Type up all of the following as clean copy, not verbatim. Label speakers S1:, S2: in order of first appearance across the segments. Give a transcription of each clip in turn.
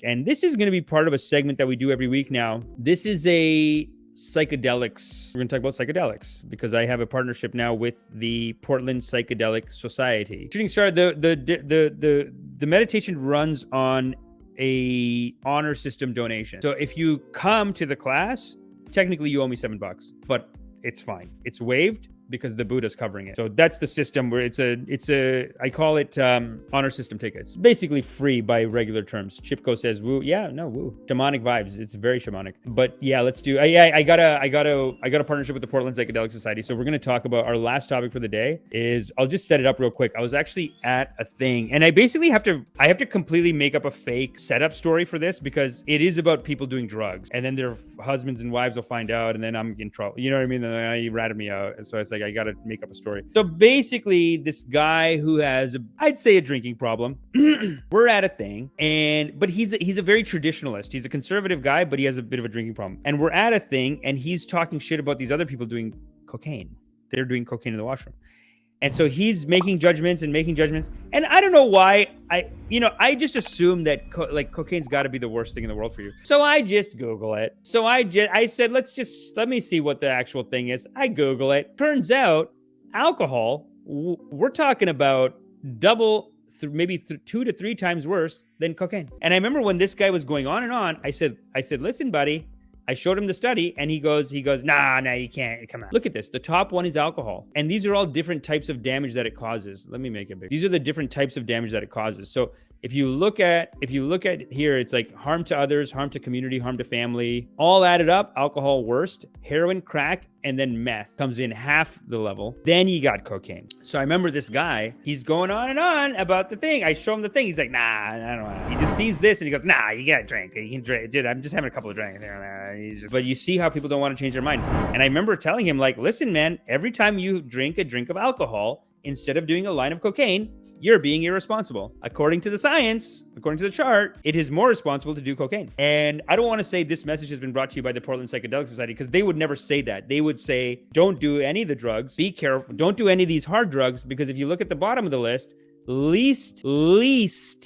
S1: And this is going to be part of a segment that we do every week now. This is a psychedelics. We're going to talk about psychedelics because I have a partnership now with the Portland Psychedelic Society. Shooting star, the meditation runs on a honor system donation. So if you come to the class, technically you owe me $7, but it's fine. It's waived because the Buddha's covering it. So that's the system where it's a I call it honor system tickets. Basically free by regular terms. Chipko says woo. Yeah, no, woo. Shamanic vibes. It's very shamanic. But yeah, let's do. I got a partnership with the Portland Psychedelic Society. So we're gonna talk about our last topic for the day. I'll just set it up real quick. I was actually at a thing, and I basically have to completely make up a fake setup story for this because it is about people doing drugs, and then their husbands and wives will find out, and then I'm in trouble. You know what I mean? And then he ratted me out, and so I was like, I gotta make up a story. So basically, this guy who has, I'd say, a drinking problem. We're at a thing, but he's a very traditionalist. He's a conservative guy, but he has a bit of a drinking problem. And we're at a thing, and he's talking shit about these other people doing cocaine. They're doing cocaine in the washroom. And so he's making judgments. And I don't know why. I just assume that cocaine's got to be the worst thing in the world for you. So I just Google it. So I said, let me see what the actual thing is. I Google it. Turns out alcohol, we're talking about double, maybe 2 to 3 times worse than cocaine. And I remember when this guy was going on and on, I said, listen, buddy. I showed him the study and he goes, nah, you can't, come on. Look at this. The top one is alcohol. And these are all different types of damage that it causes. Let me make it big. These are the different types of damage that it causes. So if you look at here, it's like harm to others, harm to community, harm to family, all added up, alcohol worst, heroin, crack, and then meth comes in half the level. Then you got cocaine. So I remember this guy, he's going on and on about the thing. I show him the thing. He's like, nah, I don't want to. He just sees this and he goes, nah, you gotta drink. You can drink. Dude, I'm just having a couple of drinks here. But you see how people don't want to change their mind. And I remember telling him, like, listen, man, every time you drink a drink of alcohol, instead of doing a line of cocaine, you're being irresponsible. According to the science, according to the chart, it is more responsible to do cocaine. And I don't want to say this message has been brought to you by the Portland Psychedelic Society because they would never say that. They would say, don't do any of the drugs. Be careful. Don't do any of these hard drugs because if you look at the bottom of the list, least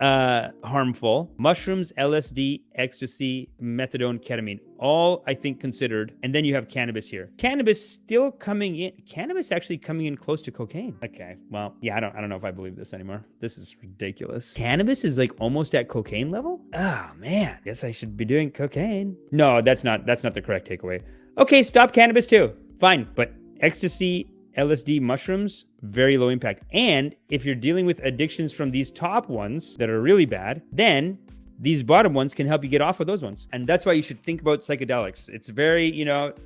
S1: harmful, mushrooms, LSD, ecstasy, methadone, ketamine, all I think considered. And then you have cannabis here. Cannabis actually coming in close to cocaine. Okay, well, yeah, I don't know if I believe this anymore. This is ridiculous. Cannabis is like almost at cocaine level? Oh man, guess I should be doing cocaine. No, that's not the correct takeaway. Okay, stop cannabis too. Fine, but ecstasy, LSD, mushrooms, very low impact. And if you're dealing with addictions from these top ones that are really bad, then these bottom ones can help you get off of those ones. And that's why you should think about psychedelics. It's very,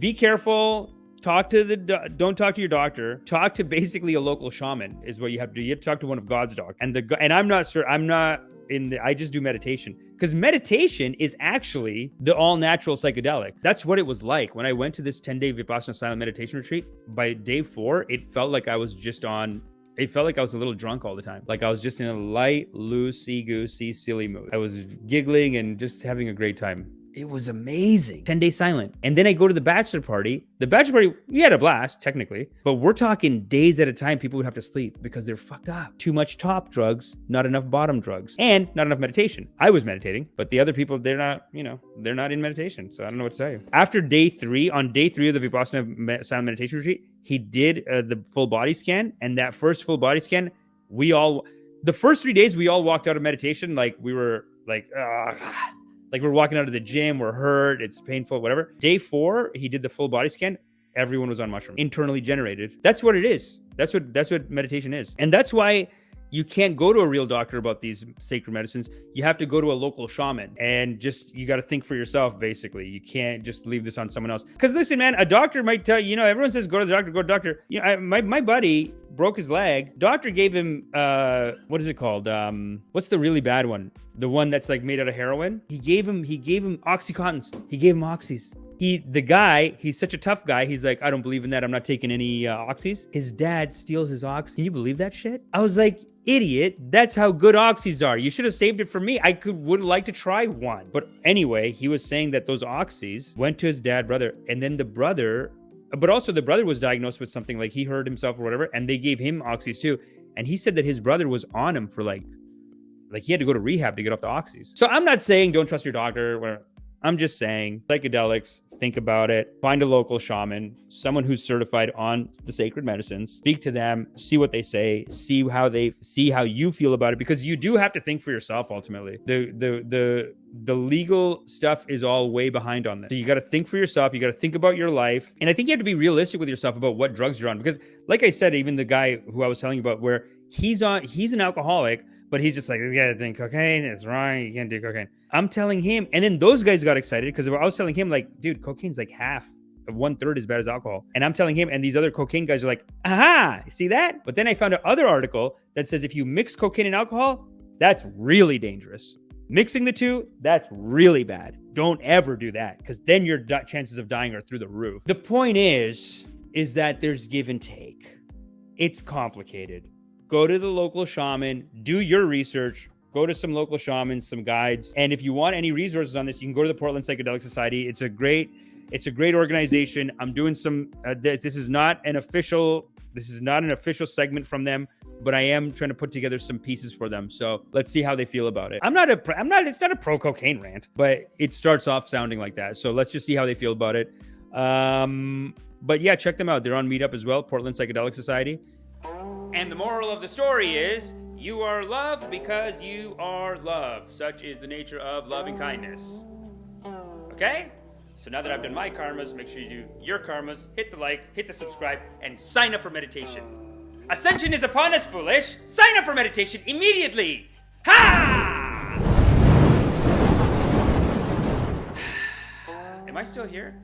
S1: be careful. Don't talk to your doctor. Talk to basically a local shaman is what you have to do. You have to talk to one of God's doctors. And I'm not sure, I just do meditation. Because meditation is actually the all-natural psychedelic. That's what it was like. When I went to this 10-day Vipassana silent meditation retreat, by day 4, it felt like I was a little drunk all the time. Like I was just in a light, loosey-goosey, silly mood. I was giggling and just having a great time. It was amazing. 10 days silent. And then I go to the bachelor party. The bachelor party, we had a blast, technically. But we're talking days at a time. People would have to sleep because they're fucked up. Too much top drugs, not enough bottom drugs, and not enough meditation. I was meditating, but the other people, they're not in meditation. So I don't know what to tell you. After day 3, on day 3 of the Vipassana silent meditation retreat, he did the full body scan. And that first full body scan, the first 3 days, we all walked out of meditation like we were like, like we're walking out of the gym, we're hurt, it's painful, whatever. Day 4, he did the full body scan. Everyone was on mushroom, internally generated. That's what it is. That's what meditation is. And that's why you can't go to a real doctor about these sacred medicines. You have to go to a local shaman and you got to think for yourself, basically. You can't just leave this on someone else. Because listen, man, a doctor might tell you, everyone says, go to the doctor, go to the doctor. My buddy broke his leg. Doctor gave him, what is it called? What's the really bad one? The one that's like made out of heroin. He gave him Oxycontins. He gave him Oxys. He's such a tough guy. He's like, I don't believe in that. I'm not taking any Oxys. His dad steals his Ox. Can you believe that shit? I was like, idiot. That's how good Oxys are. You should have saved it for me. Would like to try one. But anyway, he was saying that those Oxys went to his brother, and then the brother was diagnosed with something like he hurt himself or whatever, and they gave him Oxys too. And he said that his brother was on him for like Like he had to go to rehab to get off the oxys. So I'm not saying don't trust your doctor. I'm just saying psychedelics, think about it, find a local shaman, someone who's certified on the sacred medicines, speak to them, see what they say, see how you feel about it, because you do have to think for yourself ultimately. The legal stuff is all way behind on this. So you got to think for yourself. You got to think about your life. And I think you have to be realistic with yourself about what drugs you're on. Because like I said, even the guy who I was telling you about, where he's an alcoholic, but he's just like, you gotta drink cocaine, it's wrong, you can't do cocaine. I'm telling him, and then those guys got excited because I was telling him, like, dude, cocaine's like half of 1/3 as bad as alcohol. And I'm telling him, and these other cocaine guys are like, aha, see that? But then I found another article that says if you mix cocaine and alcohol, that's really dangerous. Mixing the two, that's really bad. Don't ever do that, because then your chances of dying are through the roof. The point is that there's give and take. It's complicated. Go to the local shaman, do your research, go to some local shamans, some guides. And if you want any resources on this, you can go to the Portland Psychedelic Society. It's a great organization. I'm doing some, this is not an official segment from them, but I am trying to put together some pieces for them. So let's see how they feel about it. It's not a pro cocaine rant, but it starts off sounding like that. So let's just see how they feel about it. But yeah, check them out. They're on Meetup as well, Portland Psychedelic Society. And the moral of the story is, you are loved because you are loved. Such is the nature of love and kindness. Okay? So now that I've done my karmas, make sure you do your karmas. Hit the like, hit the subscribe, and sign up for meditation. Ascension is upon us, foolish. Sign up for meditation immediately. Ha! Am I still here?